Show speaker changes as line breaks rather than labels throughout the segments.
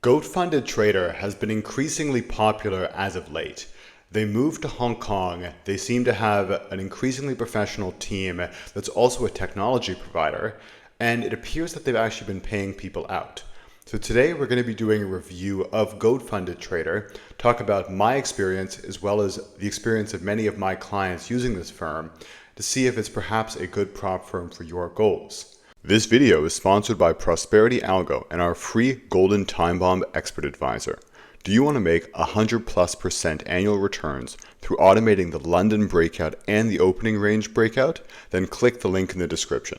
GoatFundedTrader has been increasingly popular as of late. They moved to Hong Kong. They seem to have an increasingly professional team that's also a technology provider, and it appears that they've actually been paying people out. So today we're going to be doing a review of GoatFundedTrader, talk about my experience as well as the experience of many of my clients using this firm to see if it's perhaps a good prop firm for your goals. This video is sponsored by Prosperity Algo and our free Golden Time Bomb Expert Advisor. Do you want to make 100+% annual returns through automating the London breakout and the opening range breakout? Then click the link in the description.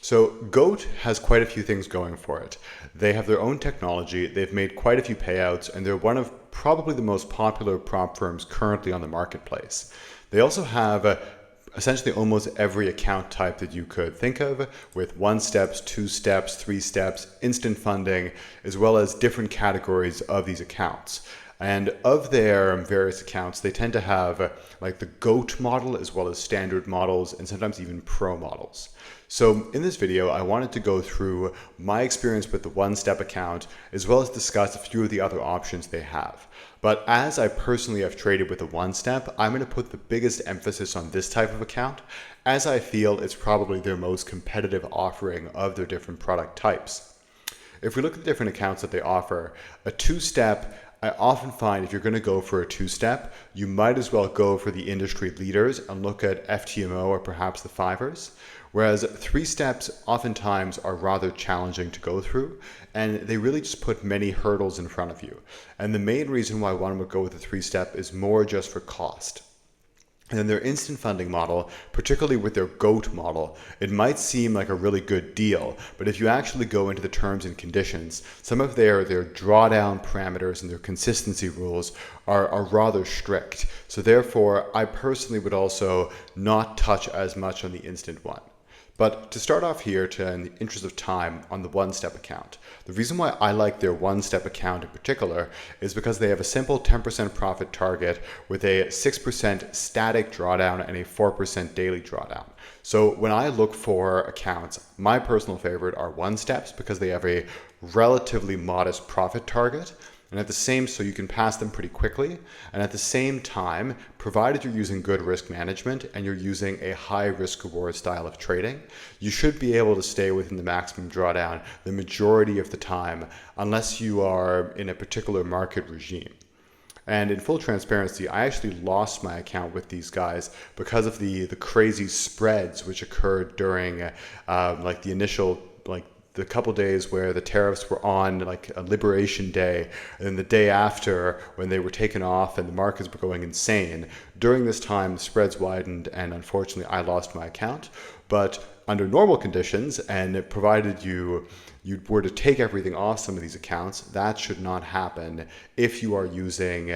So Goat has quite a few things going for it. They have their own technology, they've made quite a few payouts, and they're one of probably the most popular prop firms currently on the marketplace. They also have essentially almost every account type that you could think of, with 1 steps, 2 steps, 3 steps, instant funding, as well as different categories of these accounts. And of their various accounts, they tend to have like the GOAT model as well as standard models and sometimes even pro models. So in this video, I wanted to go through my experience with the 1-step account as well as discuss a few of the other options they have. But as I personally have traded with a 1-step, I'm going to put the biggest emphasis on this type of account as I feel it's probably their most competitive offering of their different product types. If we look at the different accounts that they offer, a 2-step, I often find if you're going to go for a 2-step, you might as well go for the industry leaders and look at FTMO or perhaps the Fivers. Whereas 3 steps oftentimes are rather challenging to go through, and they really just put many hurdles in front of you. And the main reason why one would go with a 3-step is more just for cost. And then their instant funding model, particularly with their GOAT model, it might seem like a really good deal, but if you actually go into the terms and conditions, some of their drawdown parameters and their consistency rules are rather strict. So therefore, I personally would also not touch as much on the instant one. But to start off here, in the interest of time, on the 1-step account, the reason why I like their 1-step account in particular is because they have a simple 10% profit target with a 6% static drawdown and a 4% daily drawdown. So when I look for accounts, my personal favorite are 1-steps because they have a relatively modest profit target. And at the same, so you can pass them pretty quickly. And at the same time, provided you're using good risk management and you're using a high risk reward style of trading, you should be able to stay within the maximum drawdown the majority of the time, unless you are in a particular market regime. And in full transparency, I actually lost my account with these guys because of the crazy spreads which occurred during like the initial, like the couple days where the tariffs were on, like a liberation day, and then the day after when they were taken off and the markets were going insane. During this time, the spreads widened and unfortunately I lost my account. But under normal conditions, and provided you were to take everything off some of these accounts, that should not happen if you are using,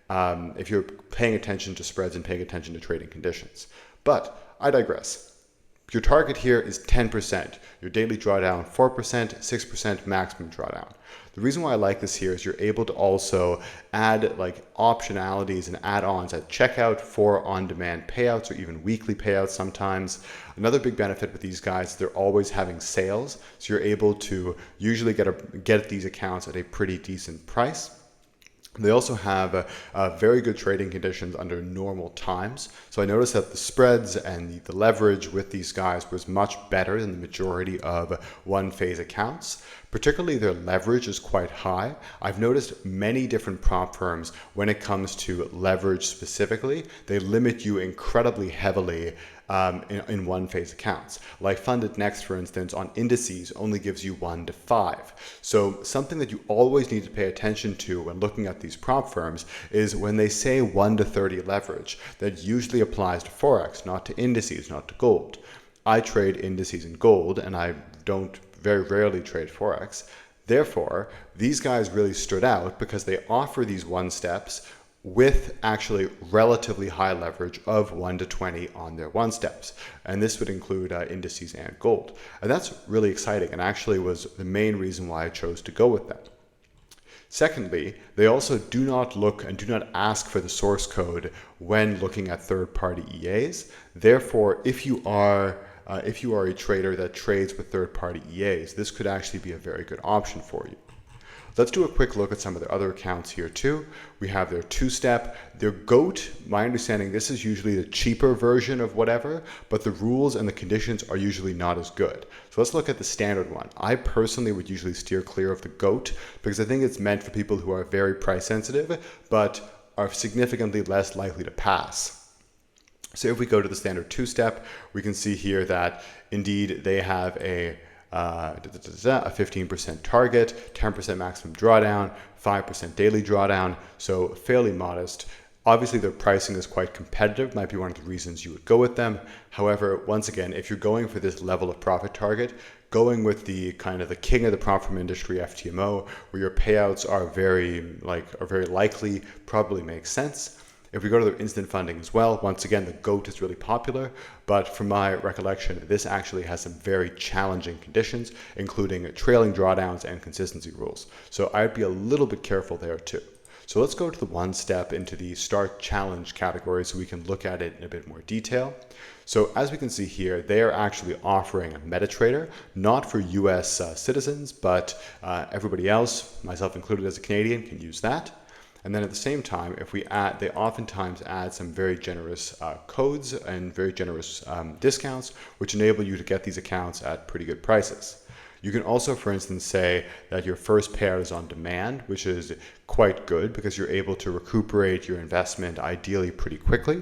if you're paying attention to spreads and paying attention to trading conditions. But I digress. Your target here is 10%, your daily drawdown 4%, 6% maximum drawdown. The reason why I like this here is you're able to also add like optionalities and add-ons at checkout for on-demand payouts or even weekly payouts sometimes. Another big benefit with these guys is they're always having sales, so you're able to usually get these accounts at a pretty decent price. They also have very good trading conditions under normal times. So I noticed that the spreads and the leverage with these guys was much better than the majority of one-phase accounts. Particularly their leverage is quite high. I've noticed many different prop firms, when it comes to leverage specifically, they limit you incredibly heavily in one-phase accounts. Like Funded Next, for instance, on indices only gives you 1 to 5. So something that you always need to pay attention to when looking at these prop firms is when they say 1 to 30 leverage, that usually applies to Forex, not to indices, not to gold. I trade indices and gold, and I don't very rarely trade Forex. Therefore, these guys really stood out because they offer these 1-steps with actually relatively high leverage of 1 to 20 on their 1-steps. And this would include indices and gold. And that's really exciting and actually was the main reason why I chose to go with them. Secondly, they also do not look and do not ask for the source code when looking at third-party EAs. Therefore, if you are a trader that trades with third-party EAs, this could actually be a very good option for you. Let's do a quick look at some of their other accounts here too. We have their two-step, their GOAT. My understanding, this is usually the cheaper version of whatever, but the rules and the conditions are usually not as good. So let's look at the standard one. I personally would usually steer clear of the GOAT because I think it's meant for people who are very price sensitive, but are significantly less likely to pass. So if we go to the standard two-step, we can see here that indeed they have a 15% target, 10% maximum drawdown, 5% daily drawdown, so fairly modest. Obviously, their pricing is quite competitive, might be one of the reasons you would go with them. However, once again, if you're going for this level of profit target, going with the kind of the king of the prop firm industry, FTMO, where your payouts are very likely, probably makes sense. If we go to their instant funding as well, once again, the GOAT is really popular, but from my recollection, this actually has some very challenging conditions, including trailing drawdowns and consistency rules. So I'd be a little bit careful there too. So let's go to the one step into the start challenge category so we can look at it in a bit more detail. So as we can see here, they are actually offering a MetaTrader, not for US citizens, but everybody else, myself included as a Canadian, can use that. And then at the same time, if we add, they oftentimes add some very generous codes and very generous discounts, which enable you to get these accounts at pretty good prices. You can also, for instance, say that your first payout is on demand, which is quite good because you're able to recuperate your investment ideally pretty quickly.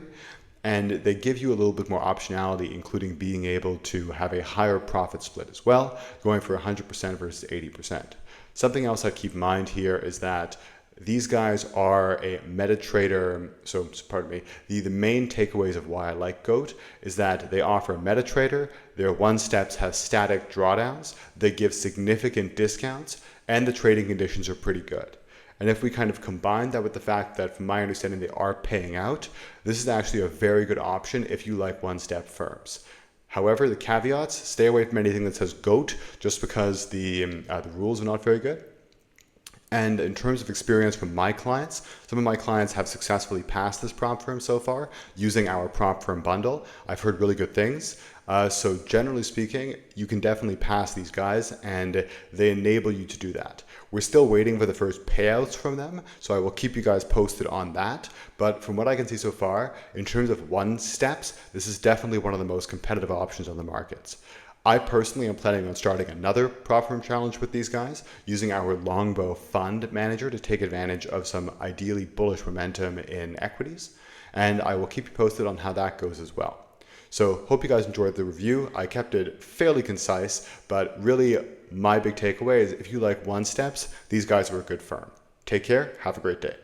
And they give you a little bit more optionality, including being able to have a higher profit split as well, going for 100% versus 80%. Something else I'd keep in mind here is that these guys are a MetaTrader, so pardon me, the main takeaways of why I like GOAT is that they offer a MetaTrader, their one steps have static drawdowns, they give significant discounts, and the trading conditions are pretty good. And if we kind of combine that with the fact that from my understanding they are paying out, this is actually a very good option if you like one-step firms. However, the caveats, stay away from anything that says GOAT just because the rules are not very good. And in terms of experience from my clients, some of my clients have successfully passed this prop firm so far using our prop firm bundle. I've heard really good things. So generally speaking, you can definitely pass these guys and they enable you to do that. We're still waiting for the first payouts from them, so I will keep you guys posted on that. But from what I can see so far, in terms of one steps, this is definitely one of the most competitive options on the markets. I personally am planning on starting another prop firm challenge with these guys using our Longbow fund manager to take advantage of some ideally bullish momentum in equities. And I will keep you posted on how that goes as well. So hope you guys enjoyed the review. I kept it fairly concise, but really my big takeaway is if you like one steps, these guys are a good firm. Take care. Have a great day.